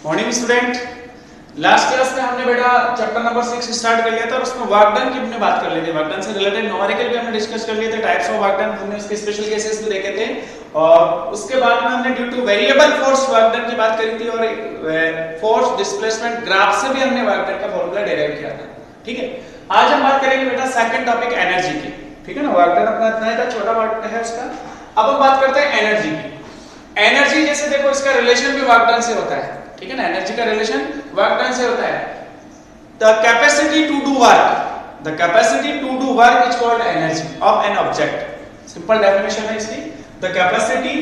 Morning student. Last class में हमने बेटा चैप्टर नंबर 6 स्टार्ट कर लिया था और उसमें वर्क डन की हमने बात कर ली थी। वर्क डन से रिलेटेड न्यूमेरिकल भी हमने डिस्कस कर लिए थे, टाइप्स ऑफ वर्क डन हमने उसके स्पेशल केसेस भी देखे थे और उसके बाद में हमने due two variable force work done की बात करी थी और फोर्स डिस्प्लेसमेंट ग्राफ से भी हमने वर्क डन का फार्मूला डिराइव किया था। ठीक है, आज हम बात करेंगे बेटा सेकंड टॉपिक एनर्जी की। ठीक है ना, वर्क डन अपना इतना ही था, छोटा पार्ट है उसका। अब हम बात करते हैं एनर्जी की। एनर्जी जैसे देखो इसका रिलेशन भी वर्क डन से होता है। ठीक है ना, एनर्जी का रिलेशन वर्क डन से होता है। The capacity to do work is called energy of an object. Simple definition है इसकी। द कैपेसिटी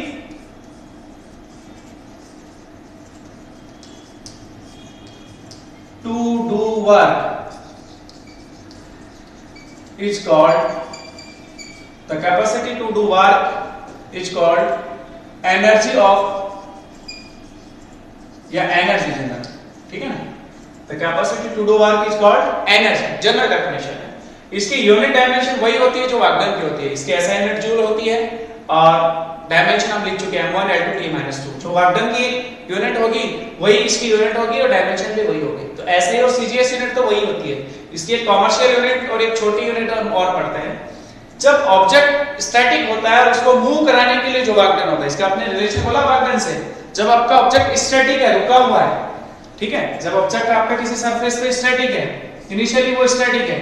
टू डू वर्क is called energy of या एनर्जी जनरल। ठीक है ना, the capacity to do work is called energy, general definition है। इसकी यूनिट डायमेंशन वही होती है जो वर्क डन की होती है। इसकी SI यूनिट जूल होती है और डायमेंशन हम लिख चुके हैं m1 L2 T-2। जो वर्क डन की यूनिट होगी वही इसकी यूनिट होगी और डायमेंशन भी वही होगी। तो SI और CGS यूनिट तो वही होती है। इसकी एक कॉमर्शियल यूनिट और एक छोटी यूनिट हम और पढ़ते हैं। जब ऑब्जेक्ट स्टैटिक होता है और उसको मूव कराने के लिए जो वर्क डन होता है, इसका आपने रिलेशन बोला वर्क डन से। जब आपका ऑब्जेक्ट स्टैटिक है, रुका हुआ है, ठीक है, जब ऑब्जेक्ट आपका किसी सरफेस पे स्टैटिक है, इनिशियली वो स्टैटिक है,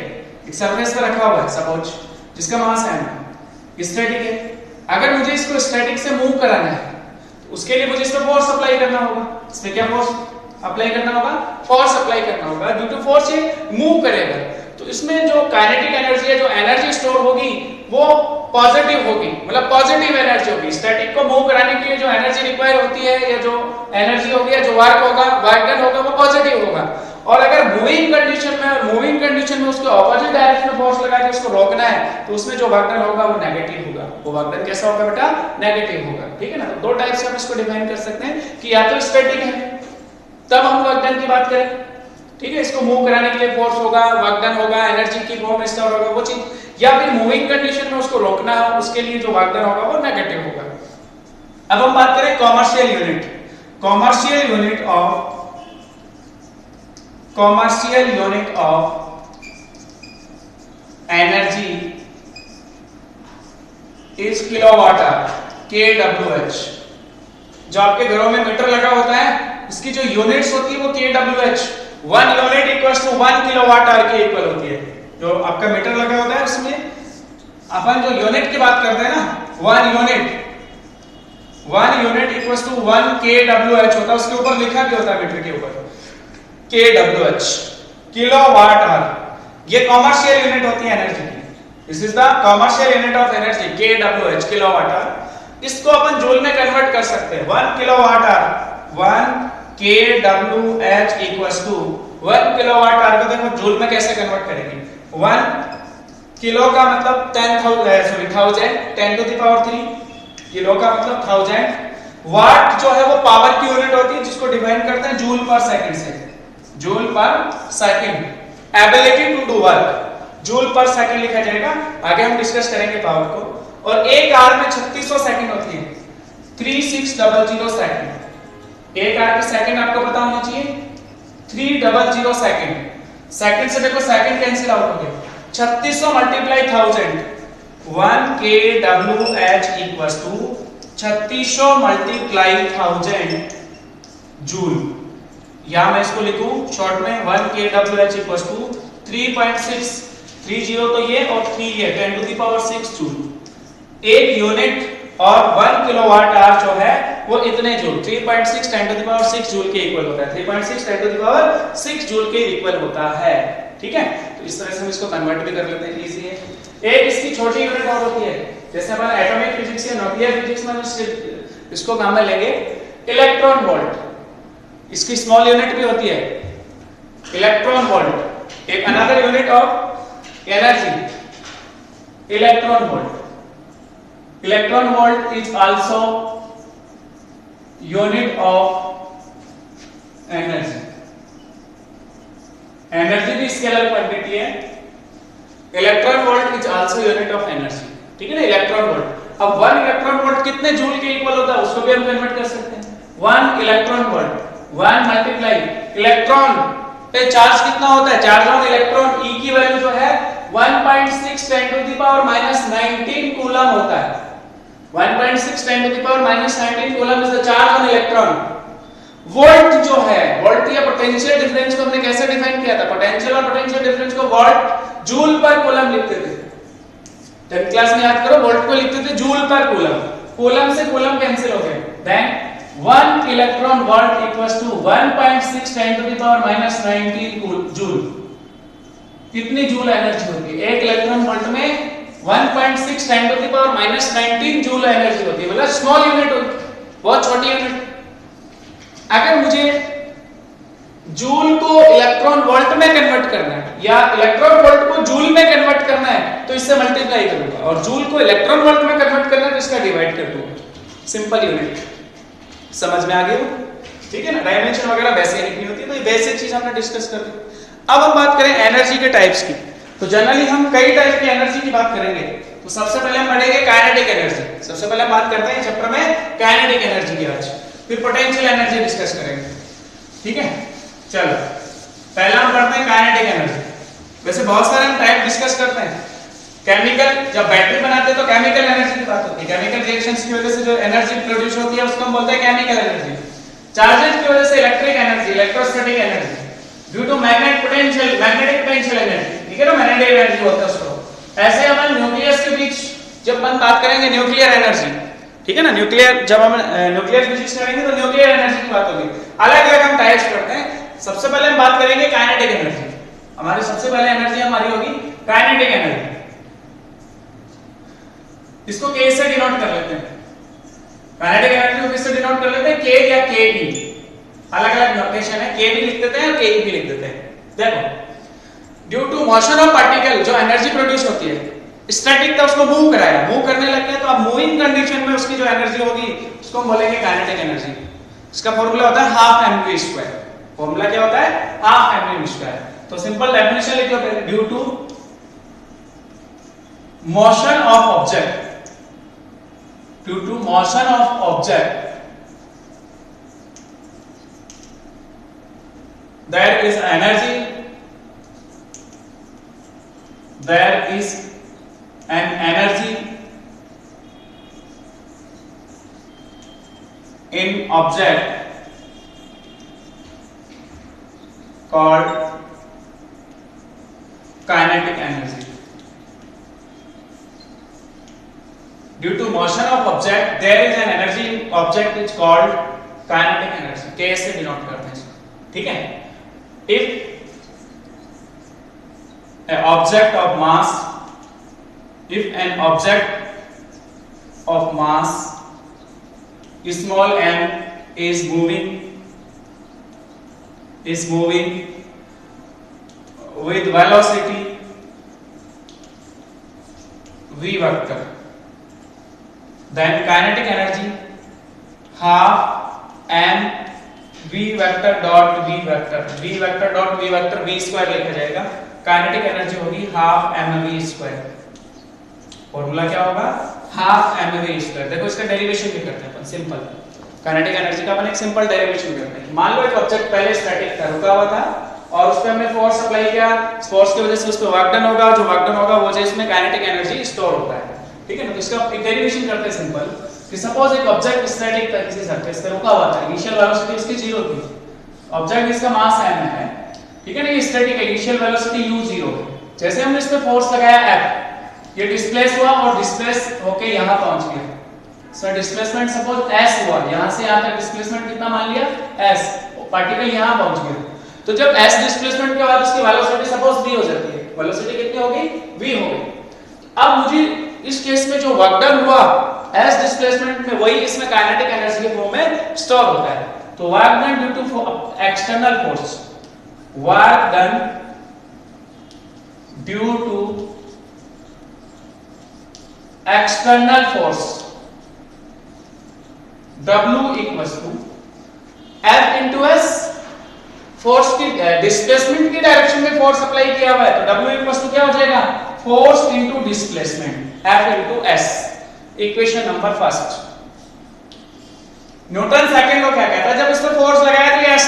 एक सरफेस पे रखा हुआ है सपोज, जिसका मास m स्टैटिक है। अगर मुझे इसको स्टैटिक से मूव कराना है तो उसके लिए मुझे इसमें फोर्स अप्लाई करना होगा। इसमें क्या फोर्स अप्लाई करना होगा? फोर्स अप्लाई करना होगा। ड्यू टू फोर्स ये मूव करेगा। तो इसमें जो काइनेटिक एनर्जी है, जो एनर्जी स्टोर होगी वो पॉजिटिव होगी, मतलब पॉजिटिव एनर्जी होगी। स्टैटिक को मूव कराने के लिए जो एनर्जी रिक्वायर होती है या जो एनर्जी होगी या जो वर्क होगा, वर्क डन होगा, वो पॉजिटिव होगा। और अगर मूविंग कंडीशन में उसके ऑपोजिट डायरेक्शन में फोर्स लगा के उसको रोकना है तो उसमें जो वर्क डन होगा वो नेगेटिव होगा। वो वर्क डन कैसा होगा बेटा? नेगेटिव होगा। ठीक है ना, तो दो टाइप से हम इसको डिफाइन कर सकते हैं कि या तो स्टैटिक है तब हम वर्क डन की बात करें, ठीक है, इसको मूव कराने के लिए फोर्स होगा, वर्क डन होगा, एनर्जी की फॉर्म में स्टोर होगा वो चीज, या फिर मूविंग कंडीशन में उसको रोकना है, उसके लिए जो वर्क डन होगा वो नेगेटिव होगा। अब हम बात करें commercial unit of energy is kilowatt hour, kWh। जो आपके घरों में मीटर लगा होता है इसकी जो यूनिट्स होती है वो kWh, 1 unit equals to 1 kilowatt hour के इक्वल होती है। जो आपका मीटर लगा होता है उसमें अपन जो यूनिट की बात करते हैं ना, 1 यूनिट इक्वल्स टू 1 kWh होता है। उसके ऊपर लिखा भी होता है मीटर के ऊपर kWh, किलोवाट आवर। ये कॉमर्शियल यूनिट होती है एनर्जी की। This is the commercial unit of energy, kWh, kilowatt hour. इसको अपन जूल में कन्वर्ट कर सकते हैं। 1 kilowatt hour, 1 kWh equals to 1 kilowatt hour को देखो जूल में कैसे कन्वर्ट करेंगे। 1 किलो का मतलब 1000, 10 टू द पावर 3। किलो का मतलब 1000। वाट जो है वो पावर की यूनिट होती है जिसको डिफाइन करते हैं जूल पर सेकंड से। Joule per second. Ability to do work, joule per second लिखा जाएगा। आगे हम डिस्कस करेंगे पावर को। और एक आवर में 3600 सेकंड होती है, 3600 सेकंड। एक आवर की सेकंड आपको पता होना चाहिए 300 सेकंड। सेकंड से देखो सेकंड कैंसिल आउट हो गया। 3600 multiply 1000, 1 kWh equals to 3600 multiply 1000 joule. यहां मैं इसको लिखूं शॉर्ट में 1 kWh इक्वल्स टू 3.6, 30 तो ये और 3 ये, 10 टू द पावर 6 जूल। एक यूनिट और 1 किलोवाट आवर जो है वो इतने joule, 3.6 10 to the power 6 joule के इक्वल होता है। 3.6 10 टू द पावर 6 जूल के इक्वल होता है। ठीक है, तो इस तरह से हम इसको कन्वर्ट भी कर लेते हैं, इजी है। एक इसकी छोटी यूनिट और होती है, जैसे अपन एटॉमिक फिजिक्स या न्यूक्लियर फिजिक्स में इसको काम में लेंगे, इलेक्ट्रॉन वोल्ट। इसकी स्मॉल यूनिट भी होती है इलेक्ट्रॉन वोल्ट। एक another unit of energy, electron volt. Electron volt is also unit of energy. Energy भी स्केलर क्वांटिटी है। Electron volt is also unit of energy. ठीक है ना, इलेक्ट्रॉन वोल्ट। अब 1 इलेक्ट्रॉन वोल्ट कितने जूल के इक्वल होता है उसको भी हम कन्वर्ट कर सकते हैं। 1 इलेक्ट्रॉन वोल्ट 1 मल्टीप्लाई इलेक्ट्रॉन पे चार्ज कितना होता है, चार्ज ऑन इलेक्ट्रॉन E की वैल्यू जो है 1.6 10 टू द पावर -19 कूलम होता है। 1.6 10 to the power -19 coulomb is the charge on electron. Volt जो है, वोल्ट या पोटेंशियल डिफरेंस को हमने कैसे डिफाइन किया था, पोटेंशियल और पोटेंशियल डिफरेंस को वोल्ट जूल पर कूलम लिखते थे। 10th क्लास में याद करो, वोल्ट को लिखते थे जूल पर कूलम, कूलम से कूलम कैंसिल हो गए। Then 1 electron volt equals to 1.6 10 to the power -19 joule. कितनी जूल एनर्जी होती है, एक इलेक्ट्रॉन वोल्ट में 1.6 10 to the power -19 joule energy होती है, मतलब स्मॉल यूनिट होती है, बहुत छोटी यूनिट। अगर मुझे जूल को इलेक्ट्रॉन वोल्ट में कन्वर्ट करना है या इलेक्ट्रॉन वोल्ट को जूल में कन्वर्ट करना है तो इससे मल्टीप्लाई करूंगा, और जूल को इलेक्ट्रॉन वोल्ट में कन्वर्ट करना है तो इसका डिवाइड कर दूंगा। सिंपल यूनिट, समझ में आ गया? ठीक है ना, डायमेंशन वगैरह वैसे लिखनी होती है, तो ये बेसिक चीज हमने डिस्कस कर ली। अब हम बात करें एनर्जी के टाइप्स की, तो जनरली हम कई टाइप की एनर्जी की बात करेंगे। तो सबसे पहले हम पढ़ेंगे काइनेटिक एनर्जी। सबसे पहले हम बात करते हैं चैप्टर में काइनेटिक एनर्जी की आज, फिर पोटेंशियल एनर्जी डिस्कस करेंगे। ठीक है, चलो पहला हम पढ़ते हैं काइनेटिक एनर्जी। वैसे बहुत सारे हम टाइप डिस्कस करते हैं। केमिकल, जब बैटरी बनाते हैं तो केमिकल एनर्जी की बात होती है, केमिकल रिएक्शंस की वजह से जो एनर्जी प्रोड्यूस होती है उसको हम बोलते हैं केमिकल एनर्जी। चार्जेस की वजह से electric energy, electrostatic energy, due to magnetic potential, magnetic potential energy, ठीक है ना, मैग्नेटिक एनर्जी बोलते हैं उसको। ऐसे हम न्यूक्लियस के बीच जब हम बात करेंगे न्यूक्लियर एनर्जी, ठीक है ना, न्यूक्लियर, जब हम न्यूक्लियर फिजिक्स करेंगे तो न्यूक्लियर एनर्जी की बात होगी। अलग अलग हम टाइप्स करते हैं। सबसे पहले हम बात करेंगे काइनेटिक एनर्जी। हमारी सबसे पहले एनर्जी हमारी होगी काइनेटिक एनर्जी। इसको K से डिनोट कर लेते हैं, काइनेटिक एनर्जी को किससे डिनोट कर लेते हैं, K या KE। अलग अलग नोटेशन है, K भी लिख देते हैं और KE भी लिख देते हैं। देखो, due to motion of particle जो एनर्जी प्रोड्यूस होती है, स्टैटिक था उसको मूव कराया, मूव करने लग गया, तो अब मूविंग कंडीशन में उसकी जो एनर्जी होगी उसको हम बोलेंगे काइनेटिक एनर्जी। इसका फॉर्मूला होता है हाफ mv²। फॉर्मूला क्या होता है, हाफ mv²। तो सिंपल डेफिनेशन लिख लो पहले, due to motion of object, due to motion of object there is energy, there is an energy in object called kinetic energy. Due to motion of object there is an energy in object which called kinetic energy. K से denote करते हैं इसको, ठीक है। If an object of mass, if an object of mass small m is moving with velocity v vector, then kinetic energy half m v vector dot v vector, v vector dot v vector v square लिखा जाएगा। Kinetic energy होगी half mv²। Formula क्या होगा, half mv²। देखो इसका derivation भी करते हैं अपन, सिंपल काइनेटिक एनर्जी का अपन एक सिंपल डेरिवेशन करते हैं। मान लो एक ऑब्जेक्ट पहले स्टैटिक था, रुका हुआ था, और उस पे हमने फोर्स अप्लाई किया, फोर्स की वजह से उस पे वर्क डन होगा, जो वर्क डन होगा वो जो इसमें काइनेटिक एनर्जी स्टोर होता है, ठीक है ना। तो इसका एक डेरिवेशन करते हैं सिंपल, कि सपोज एक ऑब्जेक्ट स्टैटिक था, किसी सरफेस पे रुका हुआ था, इनिशियल वेलोसिटी इसकी 0 थी, ऑब्जेक्ट इसका मास m है, ठीक है ना, ये स्टैटिक है, इनिशियल वेलोसिटी u0 है। जैसे हमने इस पे फोर्स लगाया F, ये डिस्प्लेस हुआ और डिस्प्लेस होके यहां पहुंच गया। सो डिस्प्लेसमेंट सपोज s हुआ, यहां से यहां तक डिस्प्लेसमेंट कितना मान लिया s, पार्टिकल यहां पहुंच गया। तो जब s डिस्प्लेसमेंट के बाद उसकी वेलोसिटी सपोज v हो जाती है, वेलोसिटी कितनी हो गई, v हो गई। अब मुझे इस केस में जो वर्क डन हुआ s डिस्प्लेसमेंट में, वही इसमें काइनेटिक एनर्जी के फॉर्म में स्टोर होता है। तो work done due to external force, work done due to external force W equals to F into S, force की डिस्प्लेसमेंट की डायरेक्शन में फोर्स अप्लाई किया हुआ है, तो W इक्वल्स टू क्या हो जाएगा, force into displacement, F into S। Equation number first. Newton second को क्या कहता है, जब इस पे फोर्स लगाया तो ये S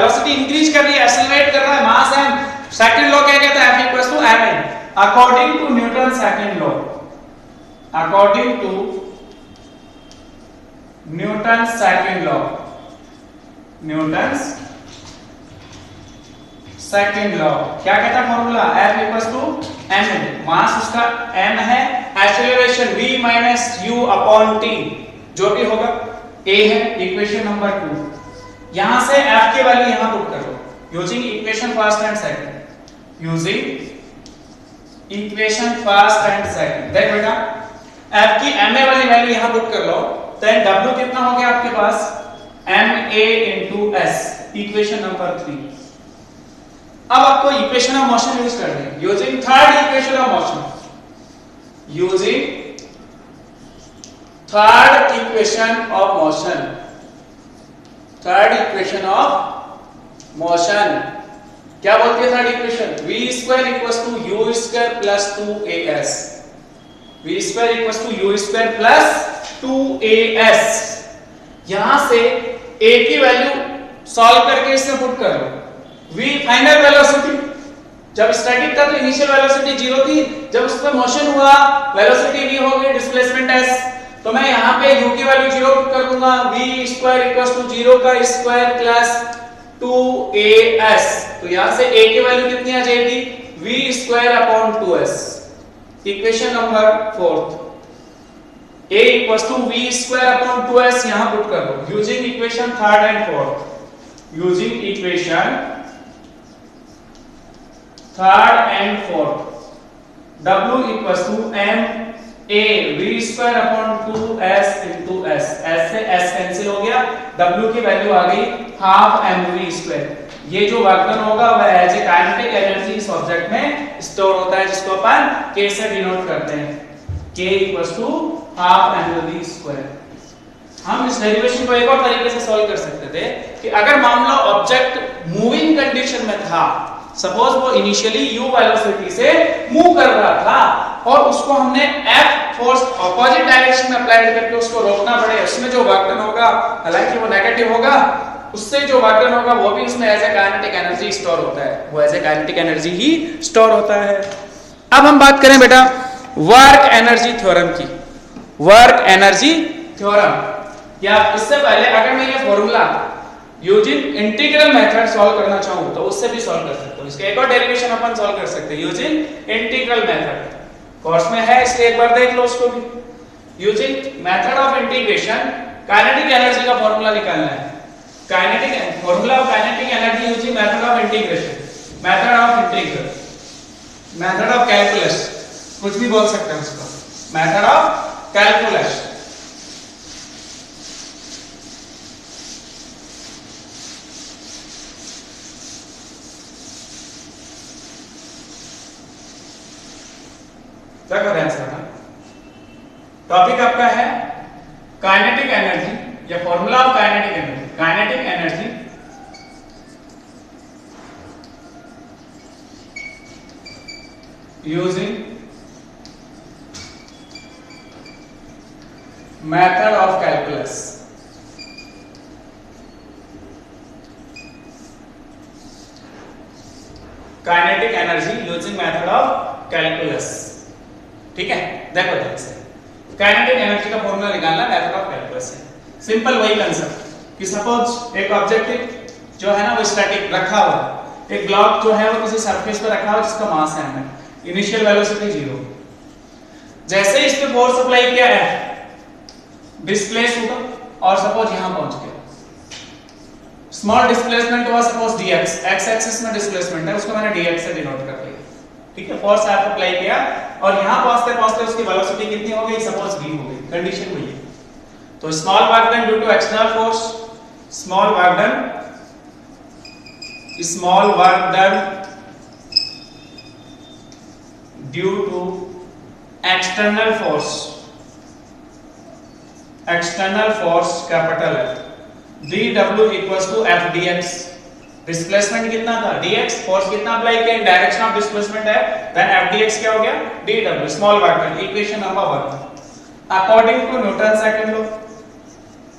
वेलोसिटी इंक्रीज कर रही है, एक्सेलरेट कर रहा है, मास m, सेकंड लॉ क्या कहता है, F equals to ma according to Newton second law, according to Newton second law, Newton second law क्या कहता है formula, F equals to ma, mass उसका m है, acceleration v minus u upon t, जो भी होगा a है, equation number 2। यहां से F की वैल्यू यहां पुट करो using equation first and second, using equation first and second. देख बेटा F की ma वाली वैल्यू यहां पुट कर लो, देन w कितना हो गया आपके पास, ma into s, equation number 3। अब आपको इक्वेशन ऑफ मोशन यूज करनी है using third equation of motion, using third equation of motion, third equation of motion क्या बोलती है third equation, v square equals to u square plus 2as, v square equals to u square plus 2as। यहां से a की value solve करके इसमें put कर लो, v final velocity, जब स्टैटिक था तो इनिशियल वेलोसिटी 0 थी, जब उस पर मोशन हुआ वेलोसिटी v हो गई, डिस्प्लेसमेंट s, तो मैं यहां पे u की वैल्यू 0 पुट कर दूंगा, v स्क्वायर इक्वल्स टू 0 का स्क्वायर प्लस 2as, तो यहां से a की वैल्यू कितनी आ जाएगी, v square upon 2s, equation number 4, a equals to v square upon 2s यहां पुट कर दो using equation third and fourth, using equation third and fourth, w equals to m a v square upon 2s into s, s से s cancel हो गया, w की value आ गई half mv square. ये जो वर्क डन होगा वह as a kinetic energy इस ऑब्जेक्ट में स्टोर होता है, जिसको अपन k से डिनोट करते हैं, k equals to half mv square. हम इस डेरिवेशन को एक और तरीके से सॉल्व कर सकते थे कि अगर मान लो ऑब्जेक्ट मूविंग कंडीशन में था, सपोज वो इनिशियली u वेलोसिटी से मूव कर रहा था और उसको हमने F फोर्स ऑपोजिट डायरेक्शन में अप्लाइड करके उसको रोकना पड़े, उसमें जो वर्क डन होगा हालांकि वो नेगेटिव होगा, उससे जो वर्क डन होगा वो भी उसमें as a kinetic energy store होता है, वो एज ए काइनेटिक एनर्जी ही स्टोर होता है। अब हम बात करें बेटा वर्क एनर्जी थ्योरम की, वर्क एनर्जी थ्योरम, या इससे पहले अगर मैं ये formula using integral method solve करना चाहूं तो उससे भी सॉल्व कर सकते हो, इसका एक और डेरिवेशन अपन सॉल्व कर सकते हैं यूजिंग इंटीग्रल मेथड, कोर्स में है इसलिए एक बार देख लो उसको भी। Using method of integration kinetic energy का फॉर्मूला निकालना है, kinetic formula of kinetic energy using method of integration, method of integral, method of calculus, कुछ भी बोल सकते हैं उसको, मेथड ऑफ कैलकुलस। देखो ध्यान से, टॉपिक आपका है काइनेटिक एनर्जी या formula of kinetic energy, kinetic energy using method of calculus. Kinetic energy using method of calculus, ठीक है। देखो ध्यान से, काइनेटिक एनर्जी का फॉर्मूला निकालना मेथड ऑफ कैलकुलस है। सिंपल वही कंसेप्ट कि सपोज एक ऑब्जेक्ट जो है ना वो स्टैटिक रखा हुआ है, एक ब्लॉक जो है वो किसी सरफेस पर रखा हुआ जिसका मास है m, इनिशियल वेलोसिटी 0, जैसे ही इस पे फोर्स अप्लाई किया है डिस्प्लेस हुआ और सपोज यहां पहुंच गया, स्मॉल डिस्प्लेसमेंट हुआ सपोज dx, x एक्सिस में डिस्प्लेसमेंट है उसको मैंने dx से डिनोट कर लिया, ठीक है। फोर्स आप अप्लाई किया और यहां पहुंचते पहुंचते उसकी वेलोसिटी कितनी हो गई, सपोज v हो गई, कंडीशन वही है। तो small work done due to external force, small work done due to external force capital F, dw equals to f dx, displacement कितना था dx, फोर्स कितना अप्लाई किया, डायरेक्शन ऑफ डिस्प्लेसमेंट है, देन f dx क्या हो गया dw, small work done, equation number 1 according to Newton second law.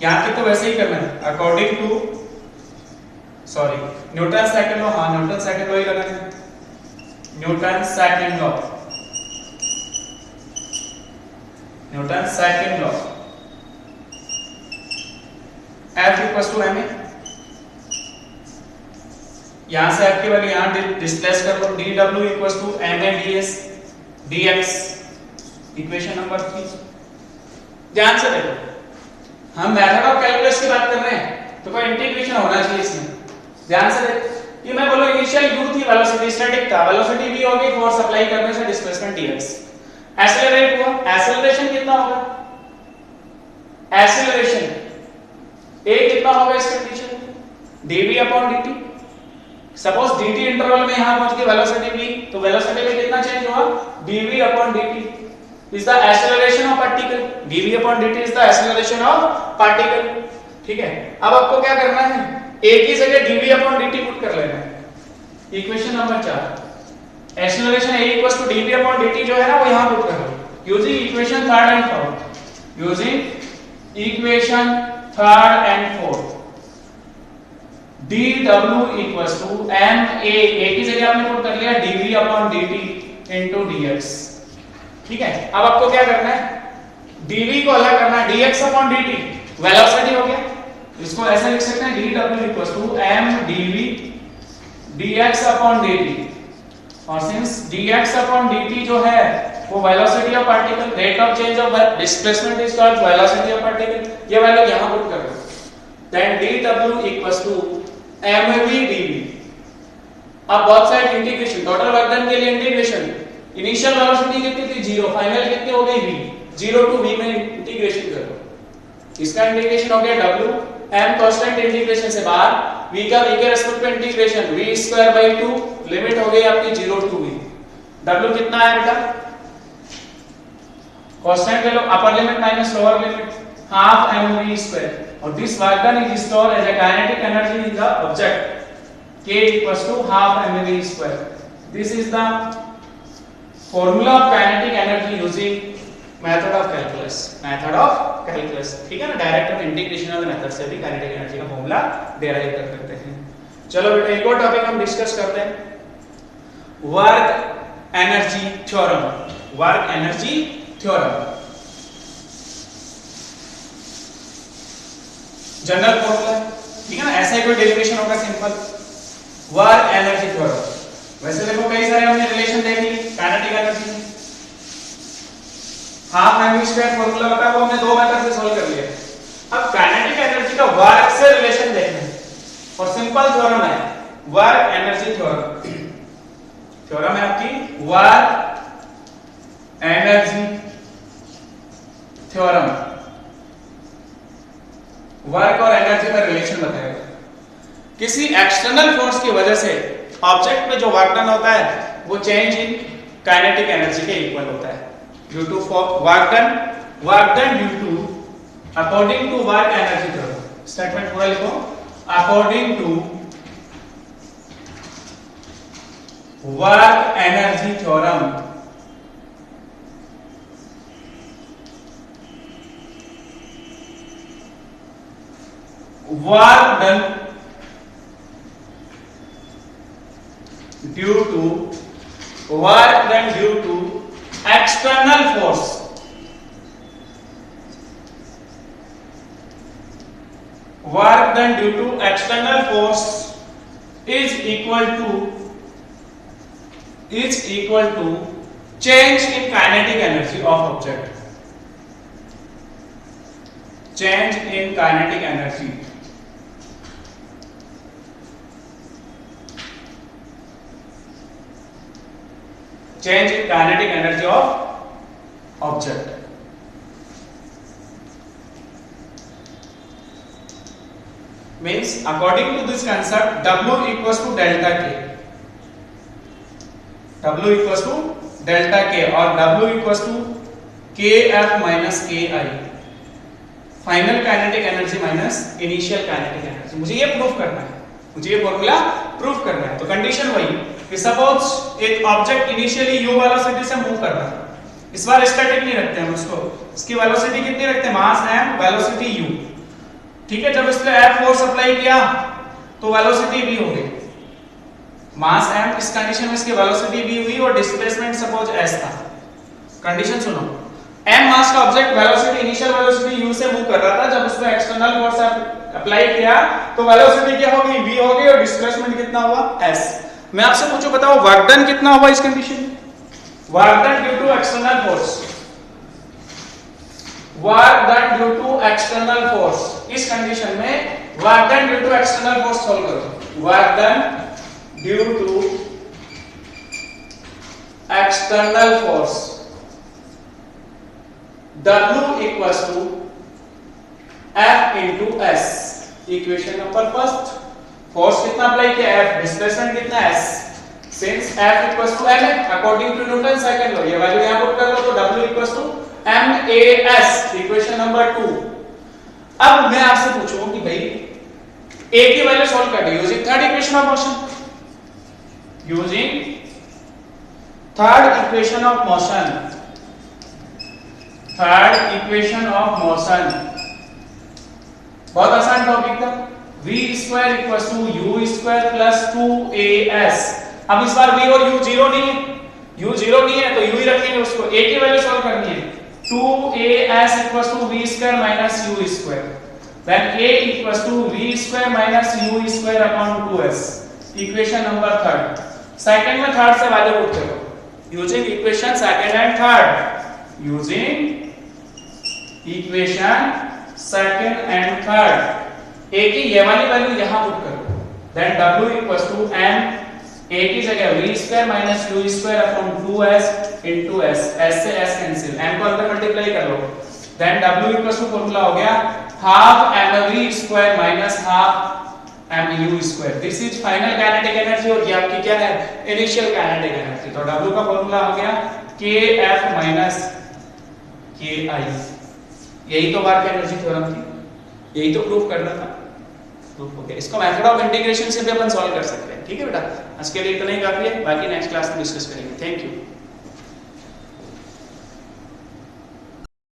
यहां पे तो वैसे ही करना है, according to sorry Newton second law, हाँ न्यूटन सेकंड लॉ ही लगाना है, Newton second law, Newton second law F equal to ma, यहां से F की वैल्यू यहां डिस्प्लेस कर लो, dW equal to ma ds dx, equation number 3। ध्यान से देखो, हम मेथड ऑफ कैलकुलस की बात कर रहे हैं तो कोई इंटीग्रेशन होना चाहिए इसमें। ध्यान से देखो, ये मैं बोलो इनिशियल u थी, वेलोसिटी स्टैटिक था, वेलोसिटी v होगी फोर्स अप्लाई करने से डिस्प्लेसमेंट dx, एक्सेलरेट हुआ, एक्सेलरेशन कितना होगा, एक्सेलरेशन a कितना होगा इस कंडीशन में, dv upon dt। Suppose dt interval में यहां पहुंच गई वेलोसिटी v, तो वेलोसिटी में कितना चेंज हुआ, dv upon dt is the acceleration of particle, dv upon dt is the acceleration of particle। ठीक है, अब आपको क्या करना है, a की जगह dv upon dt पुट कर लेना है, equation number 4, acceleration a equals to dv upon dt जो है ना वो यहां पुट कर लो, using equation third and fourth, using equation third and fourth, dw equals to ma, a की जगह आपने पुट कर लिया dv upon dt into dx। ठीक है, अब आपको क्या करना है, dv को अलग करना है, dx अपॉन dt वेलोसिटी हो गया, इसको ऐसा लिख सकते हैं dw equals to m dv dx upon dt, और सिंस dx अपॉन dt जो है वो velocity of particle, rate of change of displacement is called velocity of particle, ये वैल्यू यहां पुट कर दो, then dw equals to mv dv। अब बहुत side integration, total work done के लिए इंटीग्रेशन, इनिशियल वेलोसिटी कितनी थी 0, फाइनल कितनी हो गई v, 0 टू v में इंटीग्रेशन कर लो, इसका इंटीग्रेशन हो गया w, m कांस्टेंट इंटीग्रेशन से बाहर, v का v के रेस्पेक्ट में integration v square by 2, limit हो गई आपकी 0 टू v, w कितना है बेटा, कांस्टेंट ले लो, upper limit minus lower limit half mv square, और this work done is stored as a kinetic energy in the object k equals to half mv square. This is the formula of kinetic energy using method of calculus, method of calculus। ठीक है ना, direct हम integration method से भी kinetic energy का formula derive कर सकते हैं। चलो बेटा एक और टॉपिक हम डिस्कस करते हैं, work energy theorem, work energy theorem, general formula, ठीक है ना, ऐसा ही कोई डेरिवेशन होगा सिंपल, वर्क एनर्जी थ्योरम। वैसे देखो कई सारे हमने रिलेशन देख ली काइनेटिक एनर्जी में, हाफ mv स्क्वायर फार्मूला होता है वो हमने दो मेथड से सॉल्व कर लिया। अब काइनेटिक एनर्जी का वर्क से रिलेशन देखना है, और सिंपल थ्योरम है वर्क एनर्जी थ्योरम, थ्योरम है आपकी वर्क एनर्जी थ्योरम, वर्क और एनर्जी का रिलेशन बताएगा। किसी एक्सटर्नल फोर्स की वजह से ऑब्जेक्ट में जो वर्क डन होता है वो चेंज इन काइनेटिक एनर्जी के इक्वल होता है, due to work done due to, according to work energy theorem, statement पूरा लिखो, according to work energy theorem, work done due to work done due to external force, work done due to external force is equal to change in kinetic energy of object, change in kinetic energy, change in kinetic energy of object। means according to this concept W equals to delta K, W equals to delta K और W equals to KF minus KI, final kinetic energy minus initial kinetic energy. मुझे ये proof करना है, मुझे ये formula proof करना है। तो कंडीशन वही कि सपोज एक ऑब्जेक्ट इनिशियली u वेलोसिटी से मूव कर रहा है, इस बार स्टैटिक नहीं रखते हम उसको, इसकी वेलोसिटी कितनी रखते हैं, मास m वेलोसिटी u। ठीक है, जब इसने F फोर्स अप्लाई किया तो वेलोसिटी v हो गई, मास m, इस कंडीशन में इसकी वेलोसिटी v हुई और डिस्प्लेसमेंट सपोज s था। कंडीशन सुनो, m मास का object velocity initial velocity u से मूव कर रहा था, जब उसने एक्सटर्नल फोर्स अप्लाई किया तो वेलोसिटी क्या हो गई, v हो गई और डिस्प्लेसमेंट कितना हुआ, s। मैं आपसे पूछूं बताओ वर्क डन कितना हुआ इस कंडीशन में? Work done due to external force, work done due to external force, इस कंडीशन में work done due to external force solve करो। Work done due to external force W equals to F into S, equation number first. Force कितना apply किया, F, displacement कितना, S। Since F equals to ma according to Newton second law, ये value यहां put कर लो तो W equals to MAS, equation number 2। अब मैं आपसे पूछूं कि भाई A की वैल्यू सॉल्व कर दो using third equation of motion, using third equation of motion, third equation of motion. बहुत आसान टॉपिक था। v square equals to u square plus 2as। अब इस बार v और u जीरो नहीं है, u जीरो नहीं है तो u ही रखेंगे उसको, a की वैल्यू सॉल्व करनी है। 2as equals to v square minus u square, then a equals to v square minus u square upon 2s, equation number third. Second में थर्ड से वैल्यू पुट करो using equation second and third, using equation second and third. a की ये वाली value यहां put करो, then w equals to m, a की जगह v square minus u square upon 2s into s, s से s cancel, m को अंदर मल्टीप्लाई कर लो, then w equals to formula हो गया half mv square minus half mu square. This is final kinetic energy और ये आपकी क्या है, इनिशियल काइनेटिक एनर्जी। तो w का फार्मूला हो गया kf माइनस ki। यही तो वर्क एनर्जी थ्योरम थी, यही तो प्रूफ करना था, प्रूफ हो गया। इसको मेथड ऑफ इंटीग्रेशन से भी अपन सॉल्व कर सकते हैं। ठीक है बेटा, आज के लिए इतना ही काफी है, बाकी नेक्स्ट क्लास में डिस्कस करेंगे। Thank you.